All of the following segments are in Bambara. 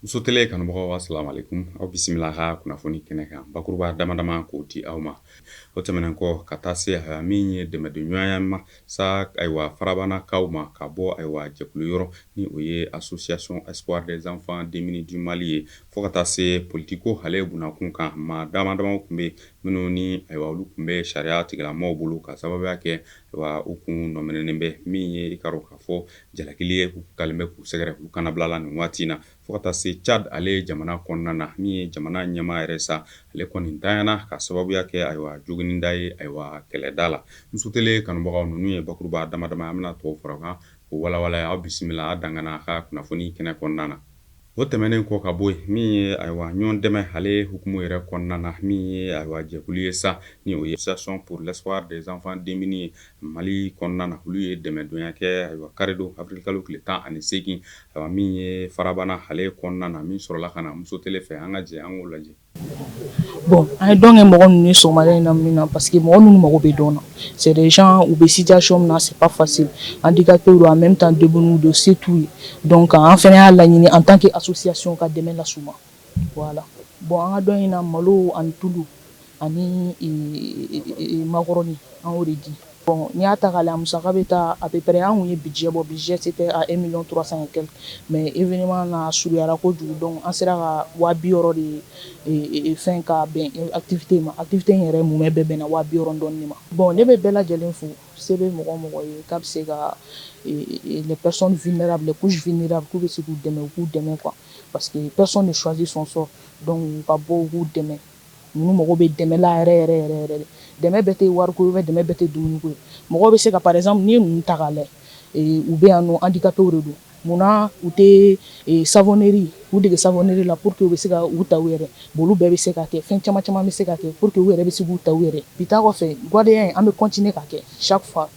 Muso tele kanubagaw assalamu alaikum aw bisimila ka kunnafoni kɛnɛ kan bakuruba damadama k'o di aw ma o tɛmɛnen kɔ ka taa se min ye dɛmɛdenɲɔgɔnya ma sa ayiwa farabanakaw ma ka bɔ ayiwa jɛkulu yɔrɔ ni o ye association espoir des enfants démunis du Mali ye fo ka taa se politiko ale bunakun kan maa damadama tun bɛ minnu ni ayiwa olu tun bɛ sariya tigilamaaw bolo ka sababuya kɛ ayiwa u kun nɔminɛlen bɛ min ye i ka dɔn k'a fɔ jalakili ye u kalen bɛ k'u sɛgɛrɛ u kanabila la nin waati in na fo ka taa se Chad ale jamana kɔnɔna na min ye jamana ɲɛmaa yɛrɛ sa ale kɔni tanyana ka sababuya kɛ ayiwa jogininda ye ayiwa kɛlɛda la muso tele kanubagaw ninnu ye bakuruba damadama an bɛna tɔw fara o kan o walawala aw bisimila a dangana a ka kunnafoni kɛnɛ kɔnɔna na o tɛmɛnen kɔ ka bɔ yen min ye ayiwa ɲɔgɔn dɛmɛ ale hukumu yɛrɛ kɔnɔna na min ye ayiwa jɛkulu ye sa ni o ye association pour l'espoir des enfants démunis ye Mali kɔnɔna na olu ye dɛmɛdonya kɛ ayiwa karido avril kalo tile 18 ayiwa min ye farabana ale kɔnɔna na min sɔrɔla ka na muso tele fɛ an ka jɛ an k'o lajɛ. Bon, an ye dɔn kɛ mɔgɔ ninnu ye sɔgɔmada in na min na parce que mɔgɔ ninnu mago bɛ dɔn na. C'est des gens u bɛ situation min na c'est pas facile. Handicapés don en même temps debout de c'est tout. Donc an fɛnɛ y'a laɲini en tant que association ka dɛmɛ las'u ma. Voilà. Bon, an ka dɔn in na malo ani tulu ani makɔrɔni an y'o de di. Bon, n'i y'a ta k'a lajɛ a musaka bɛ taa à peu près an kun ye budget bɔ budget c'était à 1 300 000 et quelques mais événement na suruyara kojugu donc an sera ka 200 de fɛn ka bɛn activité ma activité in yɛrɛ mumɛ bɛɛ bɛnna 200 dɔɔni de ma. Bon, ne bɛ bɛɛ lajɛlen fo se bɛ mɔgɔ mɔgɔ ye k'a bɛ se ka les personnes vulnérables les couches vulnérables k'u bɛ se k'u dɛmɛ u k'u dɛmɛ quoi parce que personne ne choisit son sort donc u ka bɔ u k'u dɛmɛ ninnu mago bɛ dɛmɛ la yɛrɛ yɛrɛ yɛrɛ yɛrɛ dɛmɛ bɛɛ tɛ wariko ye dɛmɛ bɛɛ tɛ dumuniko ye mɔgɔ bɛ se ka par exemple n'i ye ninnu ta k'a lajɛ u bɛ yan nɔ handicapés de don munna u tɛ savonnerie u dege savonnerie la pour que u bɛ se ka u ta u yɛrɛ bon olu bɛɛ bɛ se ka kɛ fɛn caman caman bɛ se ka kɛ pour que u yɛrɛ bɛ se k'u ta u yɛrɛ bi taa kɔfɛ gardien in an bɛ continuer ka kɛ chaque fois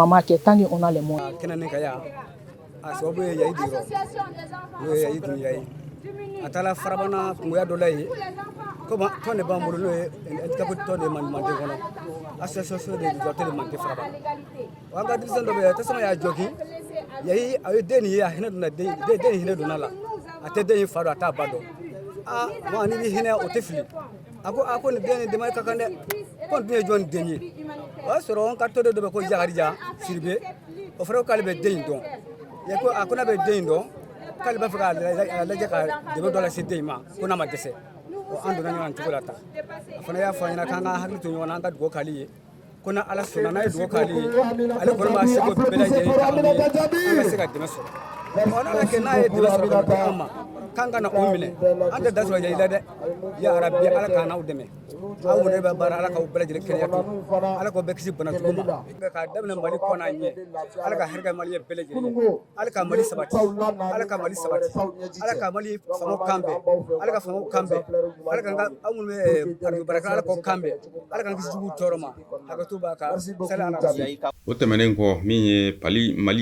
an b'a kɛ tant que on a les moyens. Kɛnɛ ne ka yan a sababu ye yayi diro n'o ye yayi dunya ye a taara farabana kungoya dɔ la yen komi tɔn de b'an bolo n'o ye handicapé tɔn de ye manden kɔnɔ association des usagers de manden farabana wa an ka denmisɛn dɔ bɛ yen tasuma y'a jɔki yayi a ye den nin ye a hinɛ donna den in hinɛ donna la a tɛ den in fa dɔn a t'a ba dɔn wa ni hinɛ o tɛ fili a ko nin den nin dɛmɛ ka kan dɛ ko nin dun ye jɔn den ye o y'a sɔrɔ an ka tɔnden dɔ bɛ ko Jakarija Siribe o fɔra ko k'ale bɛ den in dɔn a ko n'a bɛ den in dɔn k'ale b'a fɛ k'a lajɛ ka dɛmɛ dɔ lase den in ma ko n'a ma dɛsɛ an donna ɲɔgɔn cogo la tan a fana y'a fɔ an ɲɛna k'an ka hakili to ɲɔgɔn na an ka dugawu k'ale ye ko na Ala sɔnna n'a ye dugawu k'ale ye ale kɔni b'a seko bɛɛ lajɛlen k'an ye an ka se ka dɛmɛ sɔrɔ n'ala kɛ n'a ye dɛmɛ sɔrɔ ka di an ma k'an ka na o minɛ an tɛ da sɔrɔ yayi la dɛ ya Arabi Ala k'an n'aw dɛmɛ aw minnu bɛ baara Ala k'aw bɛɛ lajɛlen kɛnɛya to Ala k'aw bɛɛ kisi bana jugu ma k'a daminɛ Mali kɔnɔ a ɲɛ Ala ka hɛrɛ Mali bɛɛ lajɛlen Ala ka Mali sabati Ala ka Mali sabati Ala ka Mali faamaw kan bɛn Ala ka faamaw kan bɛn Ala ka aw minnu bɛ radio baara Ala k'aw kan bɛn Ala k'an kisi juguw tɔɔrɔ ma hakɛto b'a ka sali Ala o tɛmɛnen kɔ min ye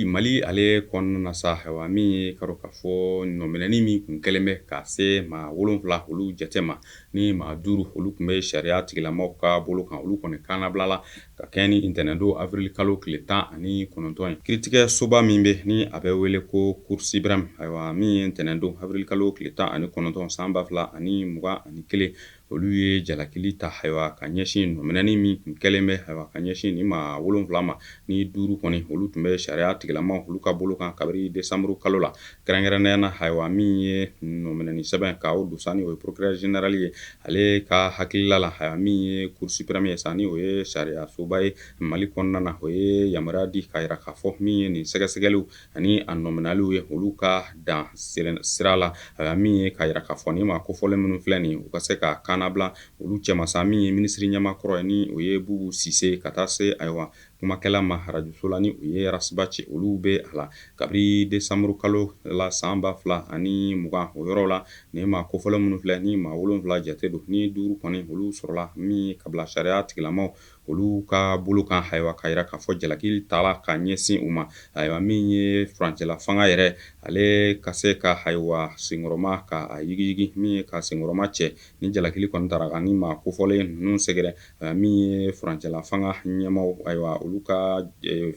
Mali ale kɔnɔna na sa ayiwa min ye ka dɔn k'a fɔ nɔminɛni min kun kɛlen bɛ ka se maa 7 olu jate ma ni maa 5 olu tun bɛ sariya tigilamaaw ka bolo kan olu kɔni kannabilala ka kɛɲɛ ni ntɛnɛndon avril kalo tile 19 ye kiiritigɛ soba min bɛ ni a bɛ wele ko Cour suprême ayiwa min ye ntɛnɛndon avril kalo tile 19 san 2021 olu ye jalakili ta ayiwa ka ɲɛsin nɔminɛni min kun kɛlen bɛ ayiwa ka ɲɛsin ni maa 7 ma ni 5 kɔni olu tun bɛ sariya tigilamaaw olu ka bolo kan kabiri décembre kalo la kɛrɛnkɛrɛnnenya na ayiwa min ye nɔminɛni sɛbɛn ka o dosa ni o ye procureur général ye ale ka hakilila la ayiwa min ye Cour suprême ye sa ni o ye sariya soba ye Mali kɔnɔna na o ye yamaruya di k'a jira k'a fɔ min ye nin sɛgɛsɛgɛliw ani a nɔminaliw ye olu ka dan sira la ayiwa min ye k'a jira k'a fɔ ni maa kofɔlen minnu filɛ nin u ka se ka kannabila olu cɛma sa min ye minisiri ɲɛmakɔrɔ ye ni o ye Bubu Sise ka taa se ayiwa kumakɛla ma arajoso la ni o ye Rasibaci olu bɛ a la kabiri décembre kalo la san 2020 o yɔrɔ la ni maa kofɔlen minnu filɛ ni maa 7 jate don ni 5 kɔni olu sɔrɔla min ka bila sariya tigilamaaw olu ka bolo kan ayiwa k'a jira k'a fɔ jalaki tala ka ɲɛsin u ma ayiwa min ye furancɛla fanga yɛrɛ ale ka se ka ayiwa senkɔrɔma ka a yigiyigi min ye ka senkɔrɔma cɛ ni jalakili kɔni tara ka ni maa kofɔlen ninnu sɛgɛrɛ min ye furancɛla fanga ɲɛmaaw ayiwa olu olu ka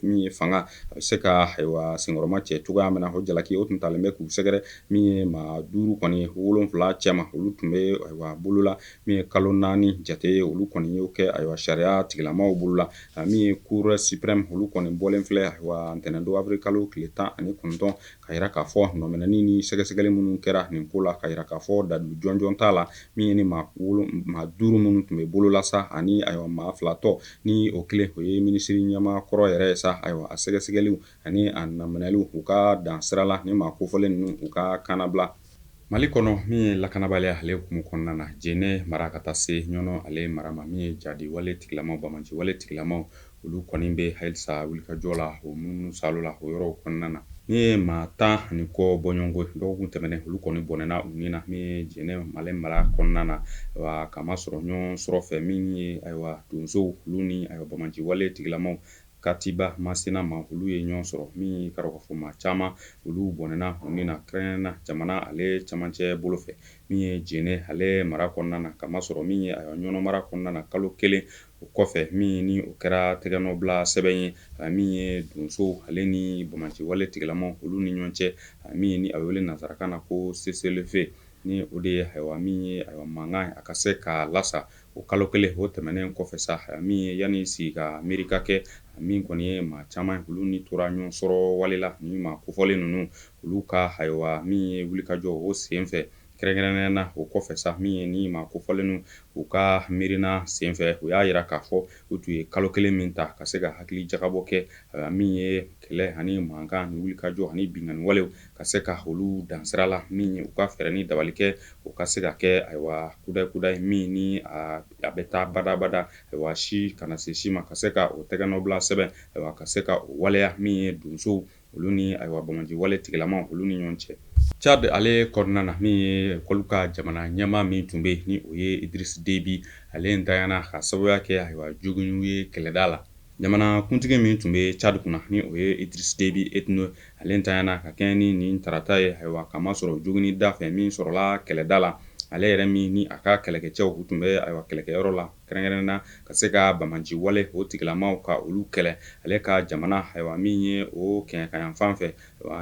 min ye fanga a bɛ se ka ayiwa senkɔrɔma cɛ cogoya min na o jalaki o tun talen bɛ k'u sɛgɛrɛ min ye maa 5 kɔni 7 cɛma olu tun bɛ ayiwa bolola min ye kalo 4 jate olu kɔni y'o kɛ ayiwa sariya tigilamaw bolola min ye cour suprême olu kɔni bɔlen filɛ ayiwa ntɛnɛndon avril kalo tile 19 ka yira k'a fɔ nɔminɛni ni sɛgɛsɛgɛli minnu kɛra nin ko la ka yira k'a fɔ dalilu jɔnjɔn t'a la min ye ni maa 5 minnu tun bɛ bolola sa ani ayiwa maa 2 tɔ ni o kelen o ye minisiri ɲɛma kɔrɔ yɛrɛ ye sa ayiwa a sɛgɛsɛgɛliw ani a naminɛliw u ka dan sira la ni maa kofɔlen ninnu u ka kannabila Mali kɔnɔ min ye lakanabaliya ale hukumu kɔnɔna na Jɛnɛ mara ka taa se ɲɔnɔ ale mara ma min ye jadi wale tigilamaw Bamaji wale tigilamaw olu kɔni bɛ halisa wulikajɔ la o munumunu salo la o yɔrɔw kɔnɔna na min ye maa 10 ani kɔ bɔɲɔgɔnko dɔgɔkun tɛmɛnen olu kɔni bɔnɛna u ni na min ye Jɛnɛ Male mara kɔnɔna na wa kamasɔrɔ ɲɔgɔn sɔrɔ fɛ min ye ayiwa donsow olu ni ayiwa Bamaji wale tigilamaw Katiba Masina ma olu ye ɲɔgɔn sɔrɔ min ye k'a fɔ maa caman olu bɔnɛna u ni na kɛrɛnkɛrɛnnena jamana ale camancɛ bolo fɛ min ye Jɛnɛ ale mara kɔnɔna na kamasɔrɔ min ye ayiwa ɲɔnɔ mara kɔnɔna na kalo 1 o kɔfɛ min ni o kɛra tɛgɛnɔbila sɛbɛn ye min ye donsow ale ni Bamaji wale tigilamaw olu ni ɲɔgɔn cɛ min ye ni a bɛ wele nanzarakan na ko cessez-le-feu ni o de ye ayiwa min ye ayiwa mankan a ka se k'a lasa o kalo 1 o tɛmɛnen kɔfɛ sa min ye yanni sigi ka miirika kɛ min kɔni ye maa caman olu ni tora ɲɔgɔn sɔrɔ wale la ni maa kofɔlen ninnu olu ka ayiwa min ye wulikajɔ o sen fɛ kɛrɛnkɛrɛnnenya na o kɔfɛ sa min ye ni maa kofɔlen u ka miirina sen fɛ u y'a yira k'a fɔ u tun ye kalo 1 min ta ka se ka hakili jagabɔ kɛ min ye kɛlɛ ani mankan ni wulikajɔ ani binkani walew ka se ka olu dansira la min ye u ka fɛɛrɛ ni dabali kɛ u ka se ka kɛ ayiwa kudayi min ni a bɛ taa badabada ayiwa si kana se si ma ka se ka o tɛgɛnɔbila sɛbɛn ayiwa ka se ka o waleya min ye donsow olu ni ayiwa Bamaji wale tigilamaw olu ni ɲɔgɔn cɛ Chad ale kɔnɔna na min ye k'olu ka jamana ɲɛmaa min tun bɛ ni o ye Idriss Déby ale ntanyana ka sababuya kɛ ayiwa joginniw ye kɛlɛda la jamana kuntigi min tun bɛ Chad kunna ni o ye Idriss Déby Itno ale ntanyana ka kɛɲɛ ni nin tarata ye ayiwa kamasɔrɔ joginni da fɛ min sɔrɔla kɛlɛda la ale yɛrɛ min ni a ka kɛlɛkɛcɛw u tun bɛ ayiwa kɛlɛkɛyɔrɔ la kɛrɛnkɛrɛnnena ka se ka Bamaji wale o tigilamaw ka olu kɛlɛ ale ka jamana ayiwa min ye o kɛɲɛkayan fan fɛ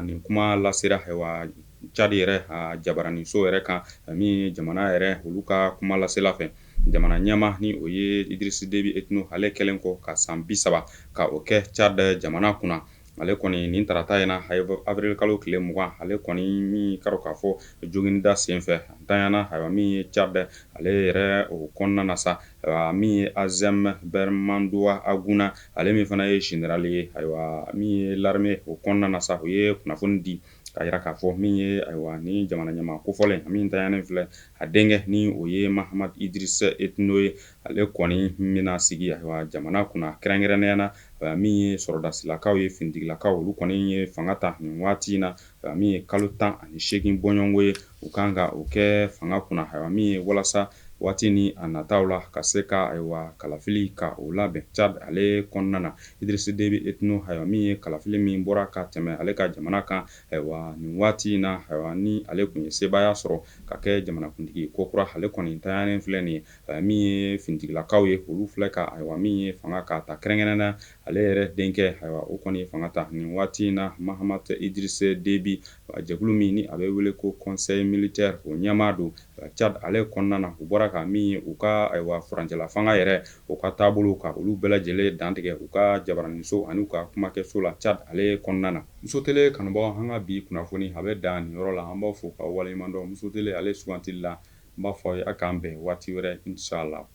nin kuma lasera ayiwa Chad yɛrɛ a jabaraniso yɛrɛ kan min ye jamana yɛrɛ olu ka kuma lasela fɛ jamana ɲɛma ni o ye Idriss Déby Itno ale kɛlen kɔ ka san 30 ka o kɛ Chad jamana kunna ale kɔni nin tarata in na avril kalo tile 20 ale kɔni min k'a k'a fɔ joginni da sen fɛ ntanyana ayiwa min ye Chad ale yɛrɛ o kɔnɔna na sa min ye Azem Bermandoua Aguna ale min fana ye général ye ayiwa min ye l'armée o kɔnɔna na sa o ye kunnafoni di k'a yira k'a fɔ min ye ayiwa ni jamana ɲɛmaa kofɔlen min tanyanen filɛ a denkɛ ni o ye Mahamad Idriss Itno ye ale kɔni bɛna sigi ayiwa jamana kunna kɛrɛnkɛrɛnnenya na min ye sɔrɔdasilakaw ye finitigilakaw olu kɔni ye fanga ta nin waati in na min ye kalo 18 bɔɲɔgɔnko ye u kan ka o kɛ fanga kunna ayiwa min ye walasa waati ni a nataw la ka se ka ayiwa kalafili ka o labɛn Chad ale kɔnɔna na Idriss Déby Itno ayiwa min ye kalafili min bɔra ka tɛmɛ ale ka jamana kan ayiwa nin waati in na ayiwa ni ale tun ye sebaaya sɔrɔ ka kɛ jamanakuntigi kokura ale kɔni tanyanen filɛ nin ye min ye finitigilakaw ye olu filɛ ka ayiwa min ye fanga k'a ta kɛrɛnkɛrɛnnena ale yɛrɛ denkɛ ayiwa o kɔni ye fanga ta nin waati in na Mahamad Idriss Déby jɛkulu min ni a bɛ wele ko conseil militaire o ɲɛmaa don Chad ale kɔnɔna na u bɔra ka min ye u ka ayiwa furancɛla fanga yɛrɛ u ka taabolo ka olu bɛɛ lajɛlen dantigɛ u ka jabaraniso ani u ka kumakɛso la Chad ale kɔnɔna na Muso Tele kanubagaw an ka bi kunnafoni a bɛ dan nin yɔrɔ la an b'aw fo ka waleɲuman dɔn Muso Tele ale sugantili la n b'a fɔ a ye a k'an bɛn waati wɛrɛ inshallah